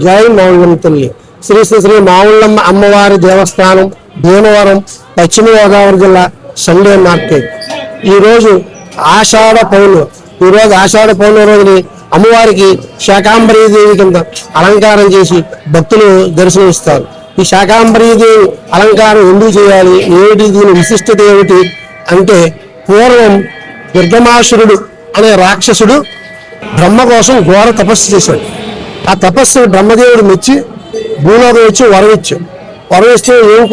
జై మావుళ్ళమ్మ తల్లి. శ్రీ శ్రీ శ్రీ మావుళ్ళమ్మ అమ్మవారి దేవస్థానం, భీమవరం, పశ్చిమ గోదావరి జిల్లా. Sunday market. ఈరోజు ఆషాఢ పౌర్ణమి. ఈరోజు ఆషాఢ పౌర్ణమి రోజుని అమ్మవారికి శాకాంబరీదేవి కింద అలంకారం చేసి భక్తులు దర్శనమిస్తారు. ఈ శాకాంబరీదేవి అలంకారం ఎందుకు చేయాలి, ఏమిటి, దీని విశిష్టత ఏమిటి అంటే, పూర్వం దుర్గమాసురుడు అనే రాక్షసుడు బ్రహ్మ కోసం ఘోర తపస్సు చేశాడు. ఆ తపస్సు బ్రహ్మదేవుడు మెచ్చి భూలోకం వచ్చి వరం ఇస్తే ఏం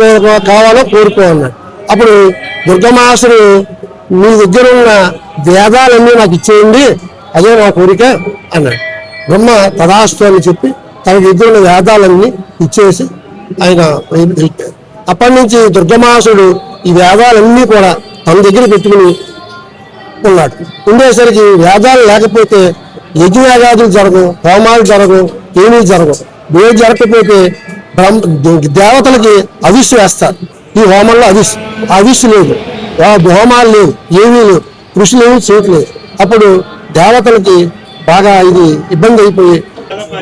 కావాలో కోరుకో అన్నాడు. అప్పుడు దుర్గమాసుడు, మీ దగ్గర ఉన్న వేదాలన్నీ నాకు ఇచ్చేయండి, అదే నా కోరిక అన్నాడు. బ్రహ్మ తదాస్తు అని చెప్పి తన దగ్గర ఉన్న వేదాలన్నీ ఇచ్చేసి ఆయన వెళ్ళిపోయారు. అప్పటి నుంచి దుర్గమాసుడు ఈ వేదాలన్నీ కూడా తన దగ్గర పెట్టుకుని ఉన్నాడు. ఉండేసరికి వేదాలు లేకపోతే యజ్ఞయాగాదులు జరగవు, హోమాలు జరగవు, ఏమీ జరగవు. ఏది జరగకపోతే దేవతలకి అవిస్సు వేస్తారు. ఈ హోమంలో అవిస్సు లేదు, హోమాలు లేవు, ఏమీ లేవు, కృషులు ఏమీ చేయట్లేదు. అప్పుడు దేవతలకి బాగా ఇది ఇబ్బంది అయిపోయి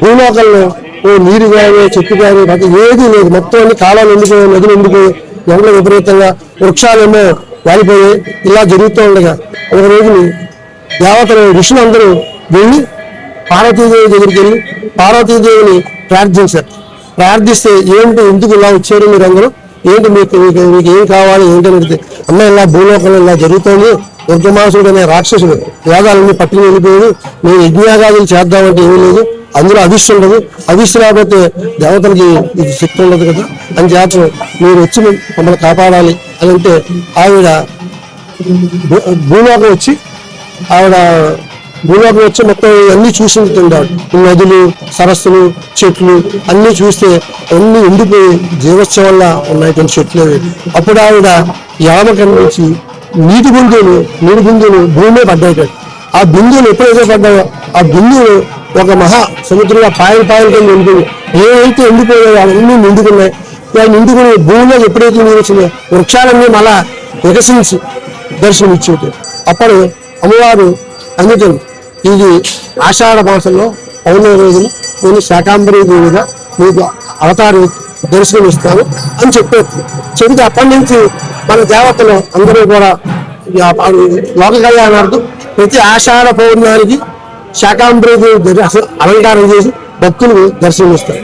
భూలోకంలో నీరు కానీ చెట్టు కానీ ఏదీ లేదు. మొత్తం అన్ని కాలాలు ఎండిపోయి, నదులు ఎండిపోయి, ఎండలు విపరీతంగా, వృక్షాలేమో వాలిపోయి, ఇలా జరుగుతూ ఉండగా ఒక రోజుని దేవతలు ఋషులందరూ వెళ్ళి పార్వతీదేవి దగ్గరికి వెళ్ళి పార్వతీదేవిని ప్రార్థించారు. ప్రార్థిస్తే, ఏంటి ఎందుకు ఇలా వచ్చారు మీరందరూ, ఏంటి మీకు ఏం కావాలి ఏంటని అడిగితే, అమ్మ ఇలా భూలోకంలో ఇలా జరుగుతుంది, దుర్గమాసుడు అనే రాక్షసుడు వేదాలన్నీ పట్టుకుని వెళ్ళిపోయాడు, మేము యజ్ఞయాగాదులు చేద్దామంటే ఏమీ లేదు, అందులో అవిస్సు ఉండదు, అవిస్సు లేకపోతే దేవతలకి ఇది శక్తి ఉండదు కదా, అని చేత మీరు వచ్చి మమ్మల్ని కాపాడాలి అని అంటే, ఆవిడ భూలోకం వచ్చి మొత్తం అన్ని చూసింది తిండాడు. నదులు, సరస్సులు, చెట్లు అన్ని చూస్తే అన్ని ఎండిపోయి జీవోత్సవంలా ఉన్నటువంటి చెట్లు. అప్పుడు ఆవిడ యామ కనిపించి నీటి బిందువులు భూమి పడ్డాయి. ఆ బిందువులు ఎప్పుడైతే పడ్డాయో ఆ బిందువులు ఒక మహా సముద్రంగా పాయల కింద ఎండిపోయి, ఏవైతే ఎండిపోయాయో అవన్నీ నిండుకున్నాయి. నిండుకుని భూమిలో ఎప్పుడైతే నీరు వచ్చినాయో వృక్షాలన్నీ మళ్ళా వికసించి దర్శనం ఇచ్చేది. అప్పుడు అమ్మవారు అందుకని ఇది ఆషాఢ మాసంలో పౌర్ణమి రోజున నేను శాకాంబరీ దేవిగా మీకు అవతారం దర్శనం ఇస్తాను అని చెబితే అప్పటి నుంచి మన దేవతలు అందరూ కూడా లోక కళ్యాణార్థం ప్రతి ఆషాఢ పౌర్ణానికి శాకాంబరీ దేవి అలంకారం చేసి భక్తులకు దర్శనం ఇస్తారు.